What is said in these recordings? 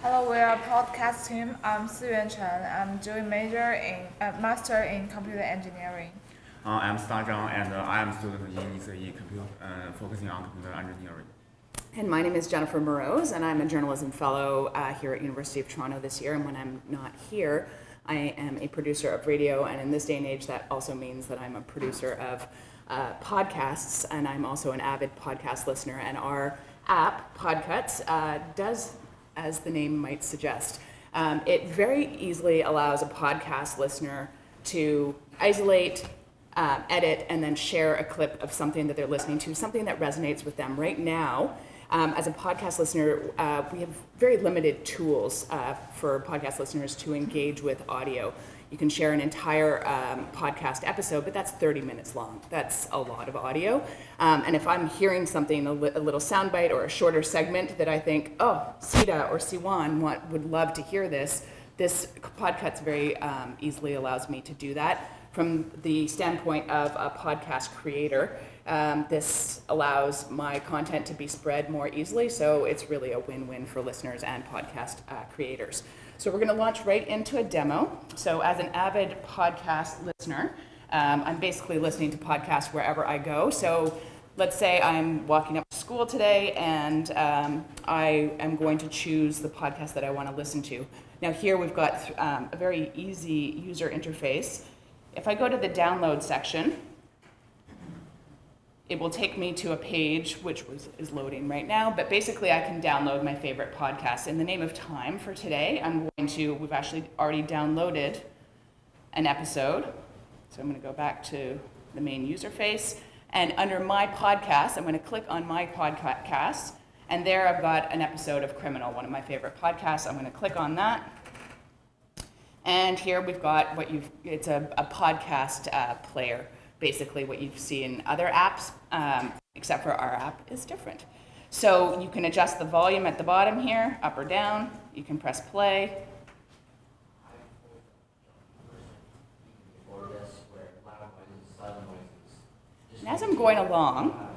Hello, we are a podcast team. I'm Siyuan Chen. I'm doing master in computer engineering. I'm Star Zhang, and I am a student in ECE, focusing on computer engineering. And my name is Jennifer Morose, and I'm a journalism fellow here at University of Toronto this year. And when I'm not here, I am a producer of radio, and in this day and age, that also means that I'm a producer of podcasts, and I'm also an avid podcast listener. And our app, Podcuts, does, as the name might suggest, it very easily allows a podcast listener to isolate, edit, and then share a clip of something that they're listening to, something that resonates with them. Right now, as a podcast listener, we have very limited tools for podcast listeners to engage with audio. You can share an entire podcast episode, but that's 30 minutes long. That's a lot of audio. And if I'm hearing something, a little soundbite or a shorter segment that I think, oh, Sita or Siwan would love to hear this Podcuts very easily allows me to do that. From the standpoint of a podcast creator, this allows my content to be spread more easily, so it's really a win-win for listeners and podcast creators. So we're going to launch right into a demo. So as an avid podcast listener, I'm basically listening to podcasts wherever I go. So let's say I'm walking up to school today and I am going to choose the podcast that I want to listen to. Now here we've got a very easy user interface. If I go to the download section, it will take me to a page which is loading right now, but basically I can download my favorite podcast. In the name of time for today, we've actually already downloaded an episode. So I'm going to go back to the main user face, and under my podcast, I'm going to click on my podcast, and there I've got an episode of Criminal, one of my favorite podcasts. I'm going to click on that. And here we've got it's a podcast player, basically what you see in other apps, except for our app is different. So you can adjust the volume at the bottom here, up or down. You can press play. And as I'm going along,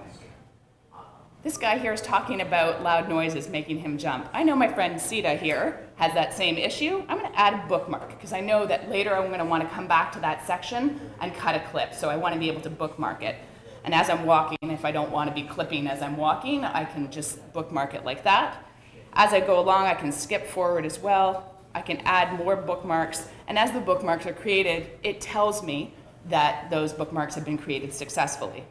this guy here is talking about loud noises making him jump. I know my friend Sita here has that same issue. I'm going to add a bookmark because I know that later I'm going to want to come back to that section and cut a clip. So I want to be able to bookmark it. And as I'm walking, if I don't want to be clipping as I'm walking, I can just bookmark it like that. As I go along, I can skip forward as well. I can add more bookmarks. And as the bookmarks are created, it tells me that those bookmarks have been created successfully.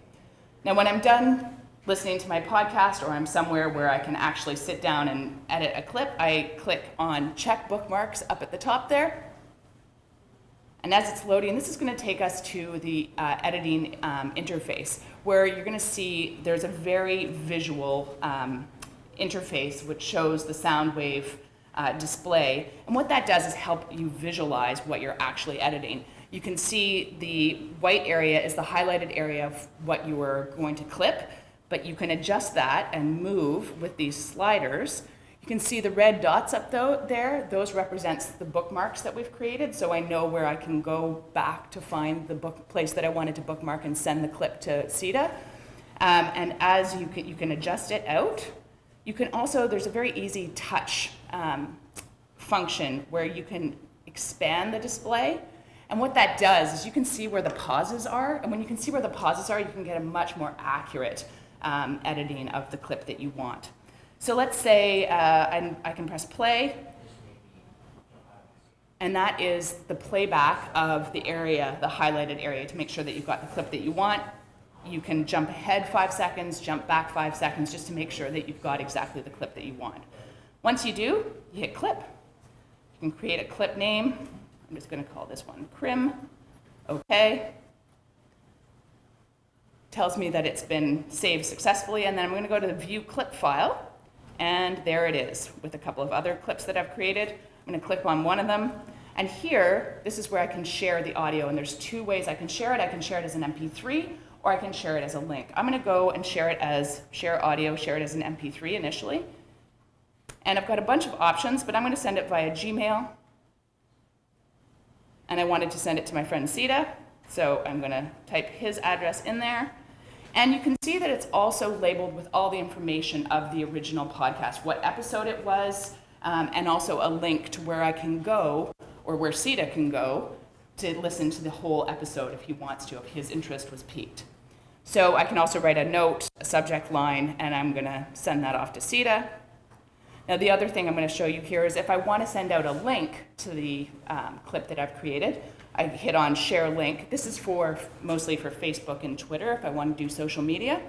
Now, when I'm done listening to my podcast, or I'm somewhere where I can actually sit down and edit a clip, I click on check bookmarks up at the top there. And as it's loading, this is going to take us to the editing interface, where you're going to see there's a very visual interface which shows the sound wave display. And what that does is help you visualize what you're actually editing. You can see the white area is the highlighted area of what you are going to clip, but you can adjust that and move with these sliders. You can see the red dots up there. Those represents the bookmarks that we've created, so I know where I can go back to find the place that I wanted to bookmark and send the clip to Sita. And as you can adjust it out. You can also, there's a very easy touch function where you can expand the display. And what that does is you can see where the pauses are, and when you can see where the pauses are, you can get a much more accurate editing of the clip that you want. So let's say I can press play, and that is the playback of the area, the highlighted area, to make sure that you've got the clip that you want. You can jump ahead 5 seconds, jump back 5 seconds, just to make sure that you've got exactly the clip that you want. Once you do, you hit clip. You can create a clip name. I'm just going to call this one Crim. Okay. Tells me that it's been saved successfully, and then I'm going to go to the view clip file, and there it is with a couple of other clips that I've created. I'm going to click on one of them, and here, this is where I can share the audio, and there's 2 ways I can share it. I can share it as an MP3, or I can share it as a link. I'm going to go and share it as audio, share it as an MP3 initially, and I've got a bunch of options, but I'm going to send it via Gmail, and I wanted to send it to my friend Sita, so I'm going to type his address in there. And you can see that it's also labeled with all the information of the original podcast, what episode it was, and also a link to where I can go, or where Sita can go, to listen to the whole episode if he wants to, if his interest was piqued. So I can also write a note, a subject line, and I'm going to send that off to Sita. Now the other thing I'm going to show you here is if I want to send out a link to the clip that I've created, I hit on share link. This is mostly for Facebook and Twitter if I want to do social media.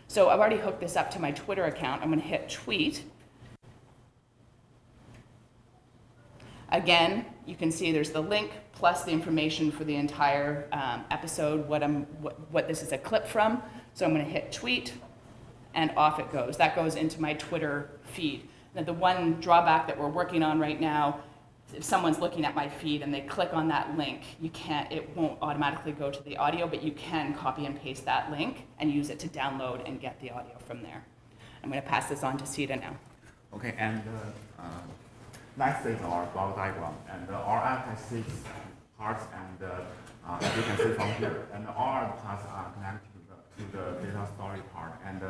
So I've already hooked this up to my Twitter account. I'm going to hit tweet. Again, you can see there's the link plus the information for the entire episode, what this is a clip from. So I'm going to hit tweet, and off it goes. That goes into my Twitter feed. Now, the one drawback that we're working on right now, if someone's looking at my feed and they click on that link, it won't automatically go to the audio, but you can copy and paste that link and use it to download and get the audio from there. I'm going to pass this on to Sita now. Okay, and next is our block diagram. And our app has 6 parts, and as you can see from here, and all the parts are connected to the data storage part. And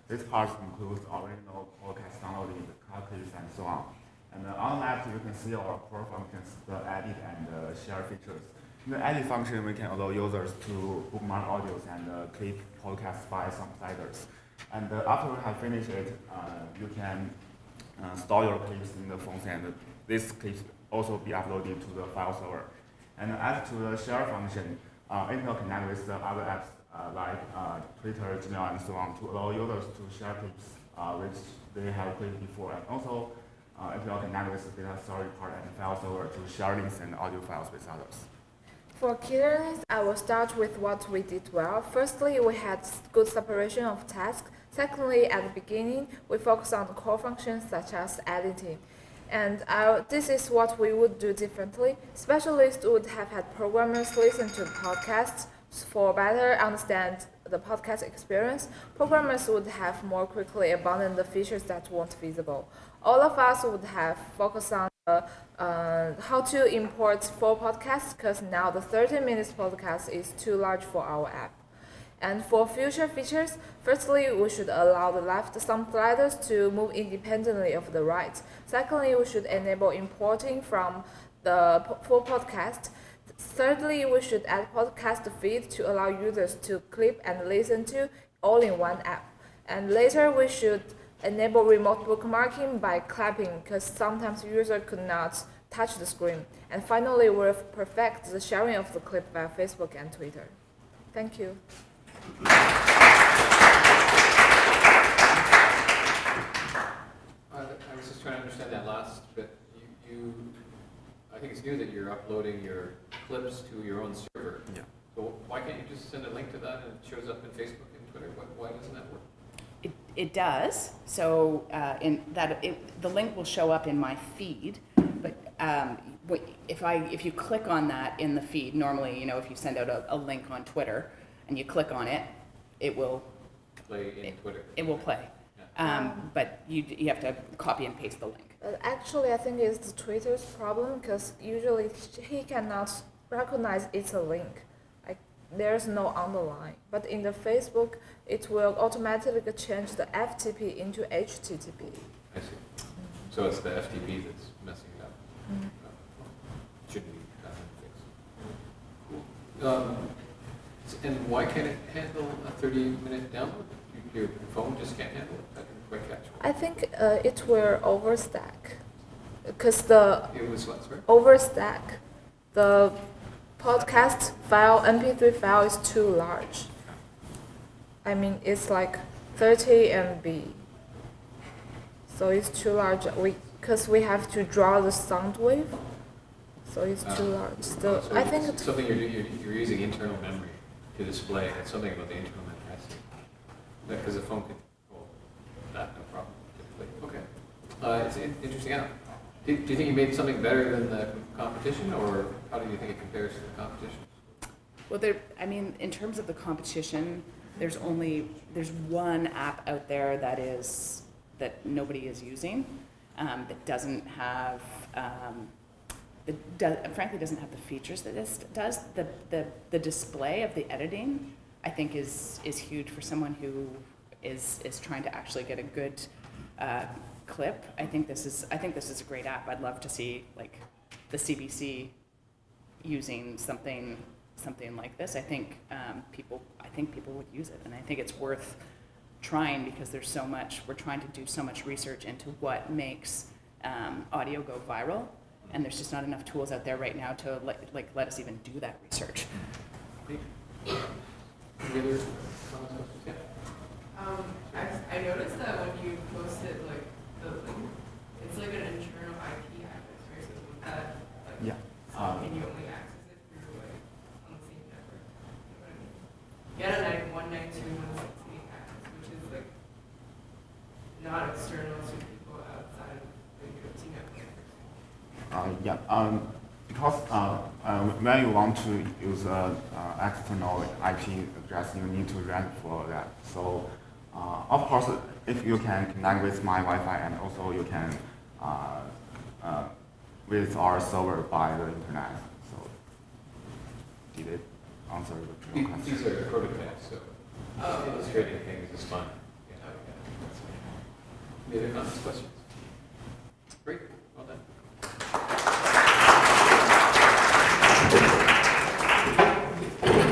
this part includes original podcast downloading, the cut clips, and so on. And on the left, you can see our core functions, the edit and share features. In the edit function, we can allow users to bookmark audios and clip podcasts by some sliders. And after we have finished it, you can store your clips in the phones, and this clips also be uploaded to the file server. And as to the share function, it will connect with the other apps like Twitter, Gmail, and so on to allow users to share clips which they have clicked before. And also, it will connect with the data storage part and file server to share links and audio files with others. For key learnings, I will start with what we did well. Firstly, we had good separation of tasks. Secondly, at the beginning, we focused on the core functions such as editing. And this is what we would do differently. Specialists would have had programmers listen to the podcasts for better understand the podcast experience. Programmers would have more quickly abandoned the features that weren't visible. All of us would have focused on how to import full podcasts, because now the 30 minutes podcast is too large for our app. And for future features, firstly, we should allow the left thumb sliders to move independently of the right. Secondly, we should enable importing from the full podcast. Thirdly, we should add podcast feed to allow users to clip and listen to all in one app. And later, we should enable remote bookmarking by clapping, because sometimes users could not touch the screen. And finally, we'll perfect the sharing of the clip via Facebook and Twitter. Thank you. I was just trying to understand that last bit. I think it's new that you're uploading your clips to your own server. Yeah. So why can't you just send a link to that and it shows up in Facebook and Twitter? Why doesn't that work? It does. So the link will show up in my feed, but if you click on that in the feed, normally, if you send out a link on Twitter and you click on it, it will Play in Twitter. It will play. But you have to copy and paste the link. Actually, I think it's Twitter's problem, because usually he cannot recognize it's a link. There's no underline. But in the Facebook, it will automatically change the FTP into HTTP. I see. So it's the FTP that's messing it up. Shouldn't be fixed. Cool. And why can't it handle a 30-minute download? Your phone just can't handle it? I didn't quite catch it. I think it will overstack, because It was what, sorry? overstack. The podcast file, MP3 file is too large. I mean, it's like 30 MB. So it's too large. Because we have to draw the sound wave, so it's too large. So I think it's something you're using internal memory to display. It's something about the internal memory. I see. Because the phone could hold that, no problem. Typically. Okay. It's an interesting app. Do you think you made something better than the competition, or how do you think it compares to the competition? Well, in terms of the competition, there's one app out there that nobody is using, that doesn't have, frankly doesn't have the features that this does. The display of the editing, I think, is huge for someone who is trying to actually get a good clip. I think this is a great app. I'd love to see like the CBC using something like this. I think people would use it, and I think it's worth trying because there's so much. We're trying to do so much research into what makes audio go viral, and there's just not enough tools out there right now to let us even do that research. Any other comments, questions? Yeah. I noticed that when you posted like the link, it's like an internal IP address, right? So with that, like, Yeah. can you only access it through like on the same network? You know what I mean? You had a 192.168 address, which is like not external to people outside of the UFT network. Because when you want to use external IP address, you need to rent for that. So, of course, if you can connect with my Wi-Fi, and also you can with our server by the internet. So, did it answer your question? These are prototypes, so illustrating things is fun. Yeah. Any other comments, questions?